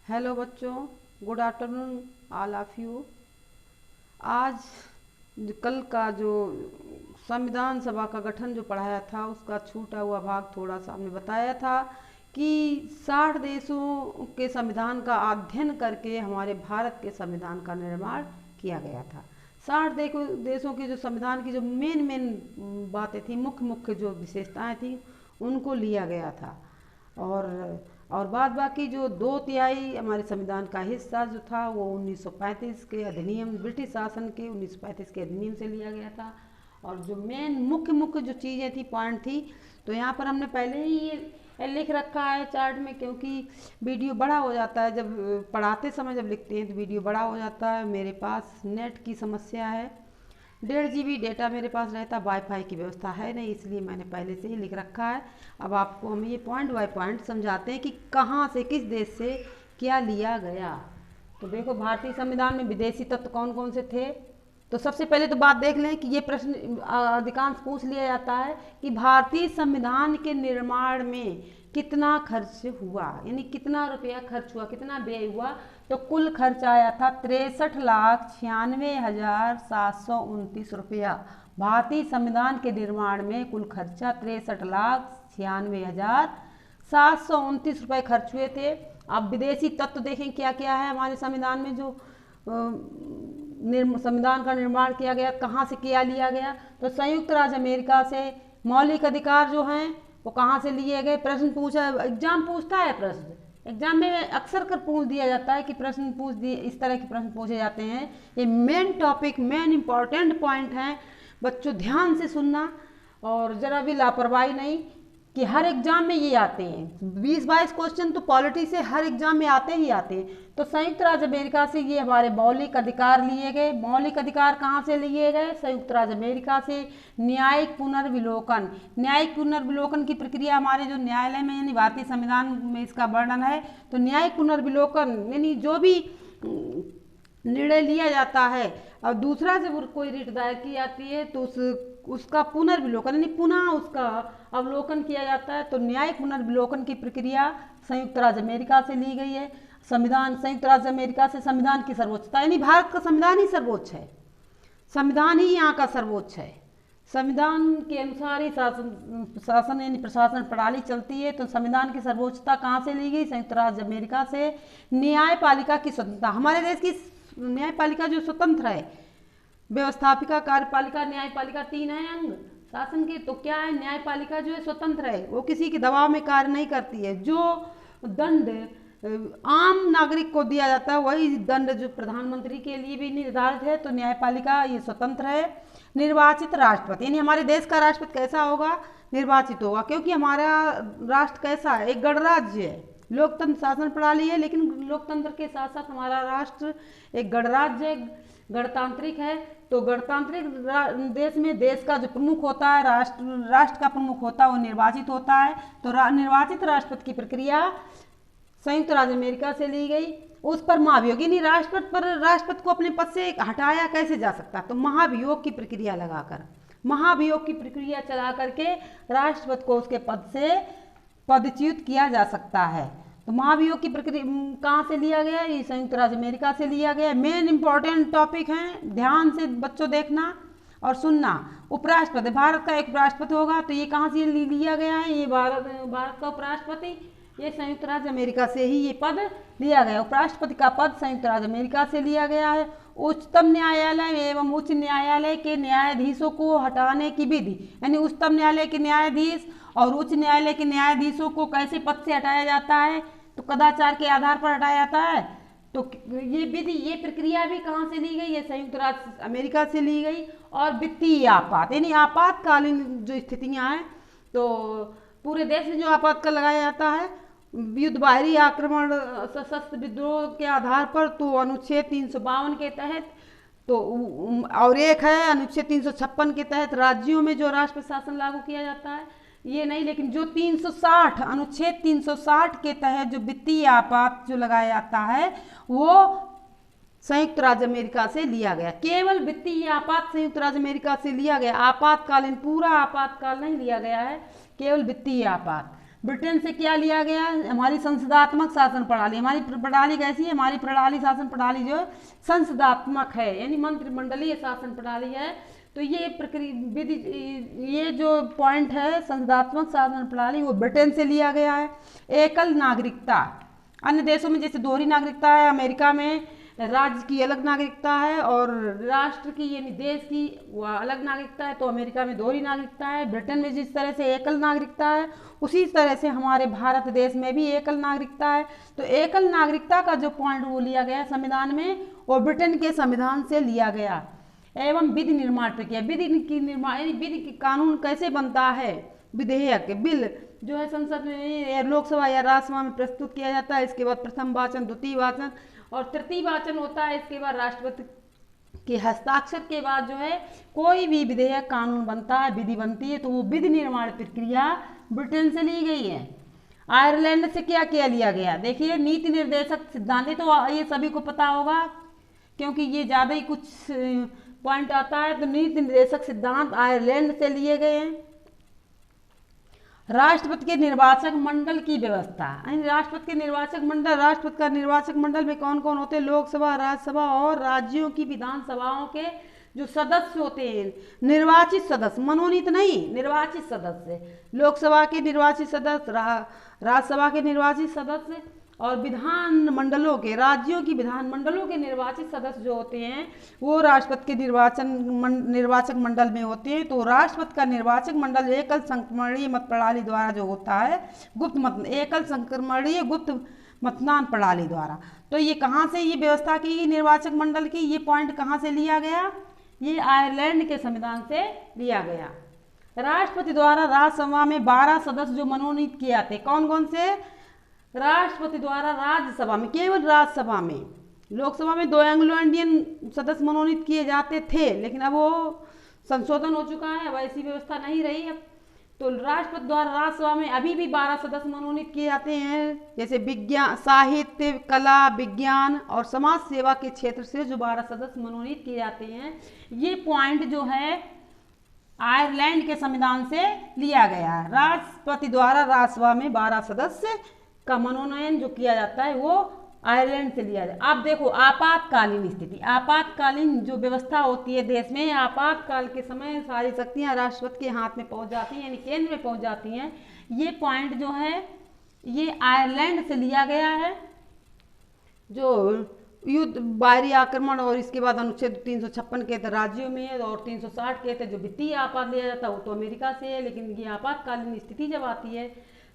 Hello बच्चों, good afternoon all of you. आज कल का जो संविधान सभा का गठन जो पढ़ाया था उसका छूटा हुआ भाग थोड़ा सा हमने बताया था कि 60 देशों के संविधान का अध्ययन करके हमारे भारत के संविधान का निर्माण किया गया था। 60 देशों के जो संविधान की जो मेन बातें थी, मुख्य मुख्य जो विशेषताएं थी, उनको लिया गया था। और बाद बाकी जो 2/3 हमारे संविधान का हिस्सा जो था वो 1935 के अधिनियम, ब्रिटिश शासन के 1935 के अधिनियम से लिया गया था। और जो मेन मुख्य मुख्य जो चीज़ें थी, पॉइंट थी, तो यहाँ पर हमने पहले ही ये लिख रखा है चार्ट में, क्योंकि वीडियो बड़ा हो जाता है। जब पढ़ाते समय जब लिखते हैं तो वीडियो बड़ा हो जाता है। मेरे पास नेट की समस्या है, 1.5 GB डेटा मेरे पास रहता, वाईफाई की व्यवस्था है नहीं, इसलिए मैंने पहले से ही लिख रखा है। अब आपको हम ये पॉइंट बाय पॉइंट समझाते हैं कि कहाँ से, किस देश से क्या लिया गया। तो देखो, भारतीय संविधान में विदेशी तत्व कौन कौन से थे। तो सबसे पहले तो बात देख लें कि ये प्रश्न अधिकांश पूछ लिया जाता है कि भारतीय संविधान के निर्माण में कितना खर्च हुआ, यानी कितना रुपया खर्च हुआ, कितना व्यय हुआ। तो कुल खर्च आया था 63,96,729 रुपया। भारतीय संविधान के निर्माण में कुल खर्चा 63,96,729 रुपये खर्च हुए थे। अब विदेशी तत्व देखें क्या क्या है हमारे संविधान में। जो संविधान का निर्माण किया गया, कहाँ से किया लिया गया, तो संयुक्त राज्य अमेरिका से। मौलिक अधिकार जो हैं वो कहाँ से लिए गए। प्रश्न पूछा, एग्जाम पूछता है, प्रश्न एग्जाम में अक्सर कर पूछ दिया जाता है कि प्रश्न पूछ दिए, इस तरह के प्रश्न पूछे जाते हैं। ये main topic, main important point हैं, बच्चों ध्यान से सुनना और ज़रा भी लापरवाही नहीं, कि हर एग्जाम में ये आते हैं। 20-22 क्वेश्चन तो पॉलिटी से हर एग्जाम में आते ही आते हैं। तो संयुक्त राज्य अमेरिका से ये हमारे मौलिक अधिकार लिए गए। मौलिक अधिकार कहाँ से लिए गए? संयुक्त राज्य अमेरिका से। न्यायिक पुनर्विलोकन, न्यायिक पुनर्विलोकन की प्रक्रिया हमारे जो न्यायालय में, यानी भारतीय संविधान में इसका वर्णन है। तो न्यायिक पुनर्विलोकन यानी जो भी निर्णय लिया जाता है और दूसरा जब कोई रिट दायर की जाती है तो उसका पुनर्विलोकन यानी पुनः उसका अवलोकन किया जाता है। तो न्यायिक पुनर्विलोकन की प्रक्रिया संयुक्त राज्य अमेरिका से ली गई है। संविधान संयुक्त राज्य अमेरिका से। संविधान की सर्वोच्चता, यानी भारत का संविधान ही सर्वोच्च है, संविधान ही यहाँ का सर्वोच्च है। संविधान के अनुसार ही शासन यानी प्रशासन प्रणाली चलती है। तो संविधान की सर्वोच्चता कहाँ से ली गई? संयुक्त राज्य अमेरिका से। न्यायपालिका की स्वतंत्रता, हमारे देश की न्यायपालिका जो स्वतंत्र है, व्यवस्थापिका, कार्यपालिका, न्यायपालिका, 3 है अंग शासन के। तो क्या है, न्यायपालिका जो है स्वतंत्र है, वो किसी के दबाव में कार्य नहीं करती है। जो दंड आम नागरिक को दिया जाता है वही दंड जो प्रधानमंत्री के लिए भी निर्धारित है। तो न्यायपालिका ये स्वतंत्र है। निर्वाचित राष्ट्रपति, यानी हमारे देश का राष्ट्रपति कैसा होगा? निर्वाचित होगा, क्योंकि हमारा राष्ट्र कैसा है? एक गणराज्य है, लोकतंत्र शासन प्रणाली है, लेकिन लोकतंत्र के साथ साथ हमारा राष्ट्र एक गणराज्य, गणतांत्रिक है। तो गणतांत्रिक देश में देश का जो प्रमुख होता है, राष्ट्र का प्रमुख होता है, वो निर्वाचित होता है। तो निर्वाचित राष्ट्रपति की प्रक्रिया संयुक्त राज्य अमेरिका से ली गई। उस पर महाभियोग, यानी राष्ट्रपति को अपने पद से हटाया कैसे जा सकता? तो महाभियोग की प्रक्रिया लगाकर, महाभियोग की प्रक्रिया चला करके राष्ट्रपति को उसके पद से पदच्युत किया जा सकता है। तो महाभियोग की प्रक्रिया कहाँ से लिया गया? ये संयुक्त राज्य अमेरिका से लिया गया। मेन इंपॉर्टेंट टॉपिक हैं, ध्यान से बच्चों देखना और सुनना। उपराष्ट्रपति, भारत का एक उपराष्ट्रपति होगा, तो ये कहाँ से लिया गया है? ये भारत का उपराष्ट्रपति, ये संयुक्त राज्य अमेरिका से ही ये पद लिया गया। उपराष्ट्रपति का पद संयुक्त राज्य अमेरिका से लिया गया है। उच्चतम न्यायालय एवं उच्च न्यायालय के न्यायाधीशों को हटाने की विधि, यानी उच्चतम न्यायालय के न्यायाधीश और उच्च न्यायालय के न्यायाधीशों को कैसे पद से हटाया जाता है? तो कदाचार के आधार पर हटाया जाता है। तो ये विधि, ये प्रक्रिया भी कहाँ से ली गई? ये संयुक्त राज्य अमेरिका से ली गई। और वित्तीय आपात, यानी आपातकालीन जो स्थितियाँ हैं, तो पूरे देश में जो आपातकाल लगाया जाता है, युद्ध, बाहरी आक्रमण, सशस्त्र विद्रोह के आधार पर, तो अनुच्छेद 352 के तहत, तो और एक है अनुच्छेद 356 के तहत राज्यों में जो राष्ट्र शासन लागू किया जाता है। ये नहीं, लेकिन जो 360 अनुच्छेद 360 के तहत जो वित्तीय आपात जो लगाया जाता है वो संयुक्त राज्य अमेरिका से लिया गया। केवल वित्तीय आपात संयुक्त राज्य अमेरिका से लिया गया, आपातकालीन पूरा आपातकाल नहीं लिया गया है, केवल वित्तीय आपात। ब्रिटेन से क्या लिया गया, हमारी संसदात्मक शासन प्रणाली। हमारी प्रणाली कैसी है, हमारी प्रणाली शासन प्रणाली जो संसदात्मक है, यानी मंत्रिमंडलीय शासन प्रणाली है। तो ये विधि, ये जो पॉइंट है संसदात्मक शासन प्रणाली, वो ब्रिटेन से लिया गया है। एकल नागरिकता, अन्य देशों में जैसे दोहरी नागरिकता है, अमेरिका में राज्य की अलग नागरिकता है और राष्ट्र की यानी देश की वह अलग नागरिकता है। तो अमेरिका में दोहरी नागरिकता है, ब्रिटेन में जिस तरह से एकल नागरिकता है, उसी तरह से हमारे भारत देश में भी एकल नागरिकता है। तो एकल नागरिकता का जो पॉइंट वो लिया गया संविधान में, वो ब्रिटेन के संविधान से लिया गया। एवं विधि निर्माण प्रक्रिया, विधि की निर्माण यानी विधि की कानून कैसे बनता है, विधेयक बिल जो है संसद में, लोकसभा या राज्यसभा में प्रस्तुत किया जाता है। इसके बाद प्रथम वाचन, द्वितीय वाचन और तृतीय वाचन होता है। इसके बाद राष्ट्रपति के हस्ताक्षर के बाद जो है कोई भी विधेयक कानून बनता है, विधि बनती है। तो वो विधि निर्माण प्रक्रिया ब्रिटेन से ली गई है। आयरलैंड से क्या क्या लिया गया, देखिए नीति निर्देशक सिद्धांत, तो ये सभी को पता होगा क्योंकि ये ज़्यादा ही कुछ पॉइंट आता है। तो नीति निर्देशक सिद्धांत आयरलैंड से लिए गए हैं। राष्ट्रपति के निर्वाचक मंडल की व्यवस्था, राष्ट्रपति के निर्वाचक मंडल, राष्ट्रपति का निर्वाचक मंडल में कौन कौन होते हैं, लोकसभा, राज्यसभा और राज्यों की विधानसभाओं के जो सदस्य होते हैं, निर्वाचित सदस्य, मनोनीत नहीं, निर्वाचित सदस्य, लोकसभा के निर्वाचित सदस्य, राज्यसभा के निर्वाचित सदस्य और विधान मंडलों के, राज्यों की विधान मंडलों के निर्वाचित सदस्य जो होते हैं वो राष्ट्रपति के निर्वाचक मंडल में होते हैं। तो राष्ट्रपति का निर्वाचक मंडल एकल संक्रमणीय मत प्रणाली द्वारा जो होता है, गुप्त मत, एकल संक्रमणीय गुप्त मतदान प्रणाली द्वारा। तो ये कहाँ से ये व्यवस्था की निर्वाचक मंडल की, ये पॉइंट कहाँ से लिया गया, ये आयरलैंड के संविधान से लिया गया। राष्ट्रपति द्वारा राज्यसभा में 12 सदस्य जो मनोनीत किए जाते, कौन कौन से, राष्ट्रपति द्वारा राज्यसभा में, केवल राज्यसभा में, लोकसभा में 2 एंग्लो इंडियन सदस्य मनोनीत किए जाते थे, लेकिन अब वो संशोधन हो चुका है, अब ऐसी व्यवस्था नहीं रही अब। तो राष्ट्रपति द्वारा राज्यसभा में अभी भी 12 सदस्य मनोनीत किए जाते हैं। जैसे विज्ञान, साहित्य, कला, विज्ञान और समाज सेवा के क्षेत्र से जो 12 सदस्य मनोनीत किए जाते हैं, ये पॉइंट जो है आयरलैंड के संविधान से लिया गया। राष्ट्रपति द्वारा राज्यसभा में 12 सदस्य का मनोनयन जो किया जाता है वो आयरलैंड से लिया जाए। आप देखो आपातकालीन स्थिति, आपातकालीन जो व्यवस्था होती है देश में, आपातकाल के समय सारी शक्तियां राष्ट्रपति के हाथ में पहुंच जाती हैं, यानी केंद्र में पहुंच जाती हैं। ये पॉइंट जो है ये आयरलैंड से लिया गया है। जो युद्ध, बाहरी आक्रमण और इसके बाद अनुच्छेद 356 के तहत राज्यों में और 360 के तहत जो वित्तीय आपात लिया जाता है वो तो अमेरिका से है। लेकिन ये आपातकालीन स्थिति जब आती है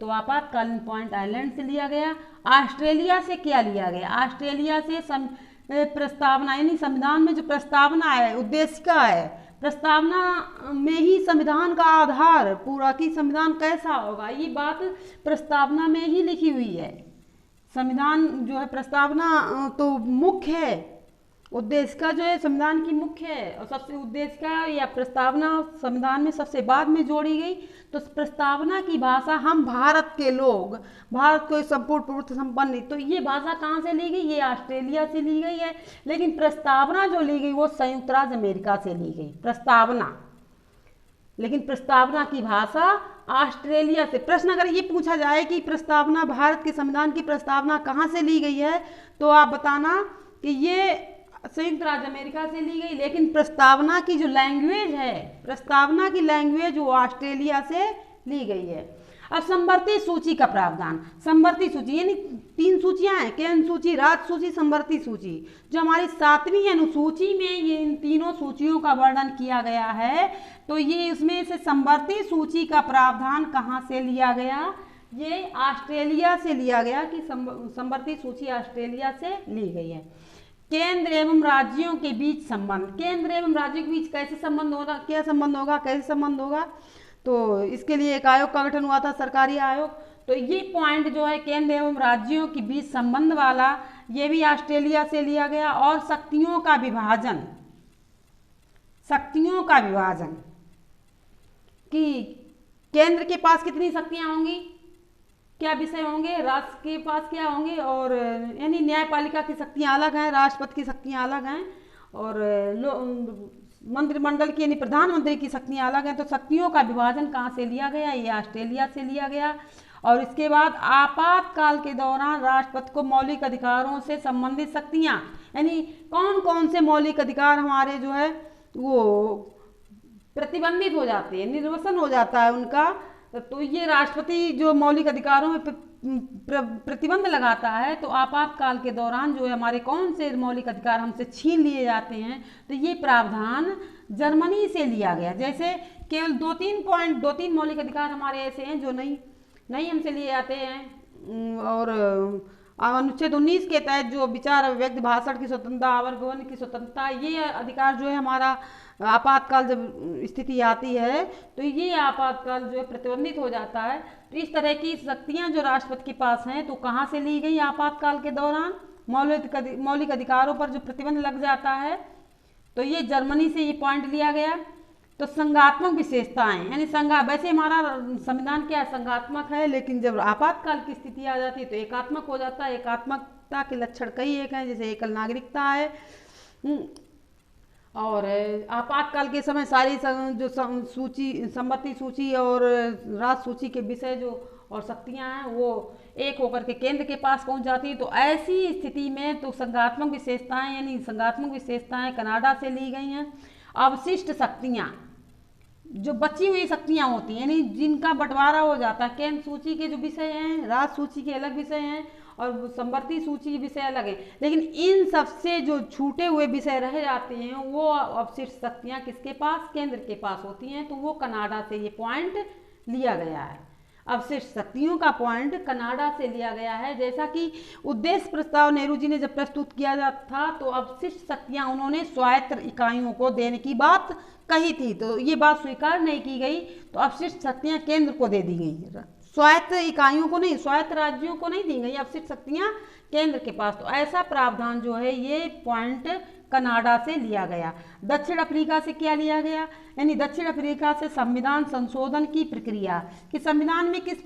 तो आपातकालीन पॉइंट आयरलैंड से लिया गया। ऑस्ट्रेलिया से क्या लिया गया, ऑस्ट्रेलिया से प्रस्तावना, यानी संविधान में जो प्रस्तावना है, उद्देशिका है, प्रस्तावना में ही संविधान का आधार पूरा कि संविधान कैसा होगा, ये बात प्रस्तावना में ही लिखी हुई है। संविधान जो है प्रस्तावना तो मुख्य है, उद्देशिका जो है संविधान की मुख्य है और सबसे उद्देशिका या प्रस्तावना संविधान में सबसे बाद में जोड़ी गई। तो प्रस्तावना की भाषा हम भारत के लोग, भारत को संपूर्ण प्रभुत्व संपन्न, तो ये भाषा कहाँ से ली गई, ये ऑस्ट्रेलिया से ली गई है। लेकिन प्रस्तावना जो ली गई वो संयुक्त राज्य अमेरिका से ली गई प्रस्तावना, लेकिन प्रस्तावना की भाषा ऑस्ट्रेलिया से। प्रश्न अगर ये पूछा जाए कि प्रस्तावना, भारत के संविधान की प्रस्तावना कहाँ से ली गई है, तो आप बताना कि ये संयुक्त राज्य अमेरिका से ली गई। लेकिन प्रस्तावना की जो लैंग्वेज है, प्रस्तावना की लैंग्वेज वो ऑस्ट्रेलिया से ली गई है। अब संवर्ती सूची का प्रावधान, संवर्ती सूची यानी 3 सूचियां हैं, केंद्र सूची, राज्य सूची, संवर्ती सूची। जो हमारी 7वीं अनुसूची में ये इन तीनों सूचियों का वर्णन किया गया है, तो ये इसमें से संवर्ती सूची का प्रावधान कहाँ से लिया गया, ये ऑस्ट्रेलिया से लिया गया कि संवर्ती सूची ऑस्ट्रेलिया से ली गई है। केंद्र एवं राज्यों के बीच संबंध, केंद्र एवं राज्यों के बीच कैसे संबंध होगा, क्या संबंध होगा, कैसे संबंध होगा, तो इसके लिए एक आयोग का गठन हुआ था, सरकारी आयोग। तो ये पॉइंट जो है केंद्र एवं राज्यों के बीच संबंध वाला, ये भी ऑस्ट्रेलिया से लिया गया। और शक्तियों का विभाजन, शक्तियों का विभाजन कि केंद्र के पास कितनी शक्तियां होंगी, क्या विषय होंगे, राष्ट्र के पास क्या होंगे, और यानी न्यायपालिका की शक्तियां अलग हैं, राष्ट्रपति की शक्तियां अलग हैं और मंत्रिमंडल की यानी प्रधानमंत्री की शक्तियां अलग हैं। तो शक्तियों का विभाजन कहाँ से लिया गया, ये ऑस्ट्रेलिया से लिया गया। और इसके बाद आपातकाल के दौरान राष्ट्रपति को मौलिक अधिकारों से संबंधित शक्तियां, यानी कौन कौन से मौलिक अधिकार हमारे जो है वो प्रतिबंधित हो जाते हैं, निर्वसन हो जाता है उनका। तो ये राष्ट्रपति जो मौलिक अधिकारों में प्रतिबंध लगाता है, तो आपातकाल के दौरान जो है हमारे कौन से मौलिक अधिकार हमसे छीन लिए जाते हैं, तो ये प्रावधान जर्मनी से लिया गया। जैसे केवल 2-3 मौलिक अधिकार हमारे ऐसे हैं जो नहीं हमसे लिए जाते हैं। और अनुच्छेद 19 के तहत जो विचार अभिव्यक्ति भाषण की स्वतंत्रता, आवागमन की स्वतंत्रता, ये अधिकार जो है हमारा आपातकाल जब स्थिति आती है तो ये आपातकाल जो है प्रतिबंधित हो जाता है। तो इस तरह की शक्तियां जो राष्ट्रपति के पास हैं, तो कहाँ से ली गई आपातकाल के दौरान मौलिक अधिकारों पर जो प्रतिबंध लग जाता है, तो ये जर्मनी से ये पॉइंट लिया गया। तो संघात्मक विशेषताएं, यानी वैसे हमारा संविधान क्या है, संघात्मक है, लेकिन जब आपातकाल की स्थिति आ जाती है तो एकात्मक हो जाता है। एकात्मकता के लक्षण कई एक हैं, जैसे एकल नागरिकता है, और आपातकाल के समय सारी जो संपत्ति सूची और राज सूची के विषय जो और शक्तियां हैं वो एक होकर के केंद्र के पास पहुंच जाती है। तो ऐसी स्थिति में तो संघात्मक विशेषताएं, यानी संघात्मक विशेषताएं कनाडा से ली गई हैं। अवशिष्ट शक्तियां, जो बची हुई शक्तियां होती हैं, यानी जिनका बंटवारा हो जाता है, केंद्र सूची के जो विषय हैं, राज सूची के अलग विषय हैं और संवर्ती सूची विषय अलग है, लेकिन इन सबसे जो छूटे हुए विषय रह जाते हैं वो अवशिष्ट शक्तियां किसके पास, केंद्र के पास होती हैं। तो वो कनाडा से ये पॉइंट लिया गया है, अवशिष्ट शक्तियों का पॉइंट कनाडा से लिया गया है। जैसा कि उद्देश्य प्रस्ताव नेहरू जी ने जब प्रस्तुत किया जाता था, तो अवशिष्ट शक्तियां उन्होंने स्वायत्त इकाइयों को देने की बात कही थी, तो ये बात स्वीकार नहीं की गई, तो अवशिष्ट शक्तियां केंद्र को दे दी गई, स्वायत्त इकाइयों को नहीं, स्वायत्त राज्यों को नहीं दी गई, अवशिष्ट शक्तियां केंद्र के पास। तो ऐसा प्रावधान जो है ये पॉइंट कनाडा से लिया गया। दक्षिण अफ्रीका से क्या लिया गया, यानी दक्षिण अफ्रीका से संविधान संशोधन की प्रक्रिया, कि संविधान में किस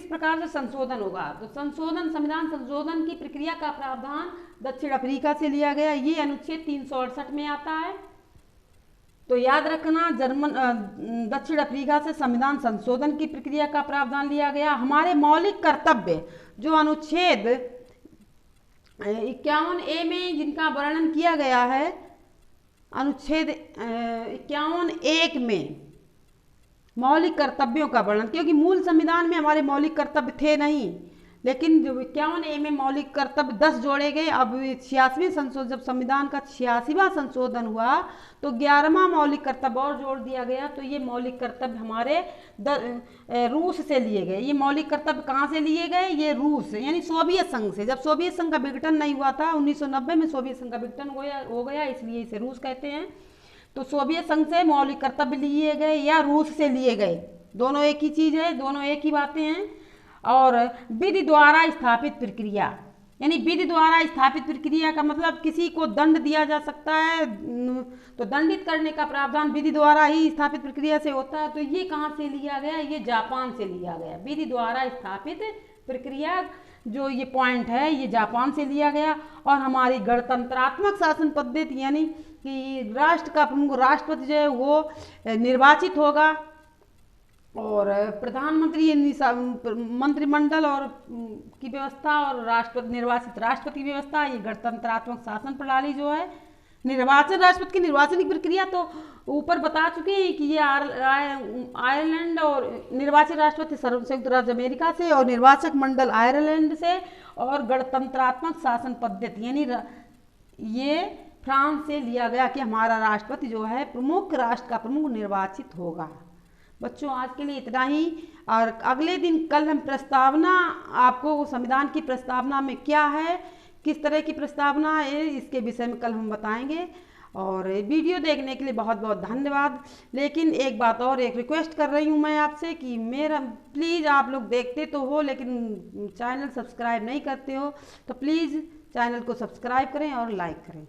प्रकार से संशोधन होगा, तो संविधान संशोधन की प्रक्रिया का प्रावधान दक्षिण अफ्रीका से लिया गया। ये अनुच्छेद 368 में आता है। तो याद रखना, दक्षिण अफ्रीका से संविधान संशोधन की प्रक्रिया का प्रावधान लिया गया। हमारे मौलिक कर्तव्य जो अनुच्छेद 51A में जिनका वर्णन किया गया है, अनुच्छेद 51(1) में मौलिक कर्तव्यों का वर्णन, क्योंकि मूल संविधान में हमारे मौलिक कर्तव्य थे नहीं, लेकिन जो 51A में मौलिक कर्तव्य 10 जोड़े गए। अब 86वें संशोधन, जब संविधान का 86वां संशोधन हुआ तो 11वां मौलिक कर्तव्य और जोड़ दिया गया। तो ये मौलिक कर्तव्य हमारे रूस से लिए गए। ये मौलिक कर्तव्य कहाँ से लिए गए, ये रूस यानी सोवियत संघ से। जब सोवियत संघ का विघटन नहीं हुआ था, 1990 में सोवियत संघ का विघटन हो गया, इसलिए इसे रूस कहते हैं। तो सोवियत संघ से मौलिक कर्तव्य लिए गए या रूस से लिए गए, दोनों एक ही चीज़ है, दोनों एक ही बातें हैं। और विधि द्वारा स्थापित प्रक्रिया, यानी विधि द्वारा स्थापित प्रक्रिया का मतलब किसी को दंड दिया जा सकता है, तो दंडित करने का प्रावधान विधि द्वारा ही स्थापित प्रक्रिया से होता है। तो ये कहाँ से लिया गया, ये जापान से लिया गया। विधि द्वारा स्थापित प्रक्रिया जो ये पॉइंट है ये जापान से लिया गया। और हमारी गणतंत्रात्मक शासन पद्धति, यानी कि राष्ट्र का प्रमुख राष्ट्रपति जो है वो निर्वाचित होगा, और प्रधानमंत्री मंत्रिमंडल और की व्यवस्था और निर्वाचित राष्ट्रपति की व्यवस्था, ये गणतंत्रात्मक शासन प्रणाली जो है। निर्वाचन, राष्ट्रपति की निर्वाचन की प्रक्रिया तो ऊपर बता चुके हैं कि ये आयरलैंड, और निर्वाचित राष्ट्रपति संयुक्त राज्य अमेरिका से, और निर्वाचक मंडल आयरलैंड से, और गणतंत्रात्मक शासन पद्धति यानी ये फ्रांस से लिया गया कि हमारा राष्ट्रपति जो है प्रमुख, राष्ट्र का प्रमुख निर्वाचित होगा। बच्चों आज के लिए इतना ही, और अगले दिन कल हम प्रस्तावना, आपको संविधान की प्रस्तावना में क्या है, किस तरह की प्रस्तावना है, इसके विषय में कल हम बताएंगे। और वीडियो देखने के लिए बहुत बहुत धन्यवाद। लेकिन एक बात और, एक रिक्वेस्ट कर रही हूँ मैं आपसे कि मेरा प्लीज़, आप लोग देखते तो हो लेकिन चैनल सब्सक्राइब नहीं करते हो, तो प्लीज़ चैनल को सब्सक्राइब करें और लाइक करें।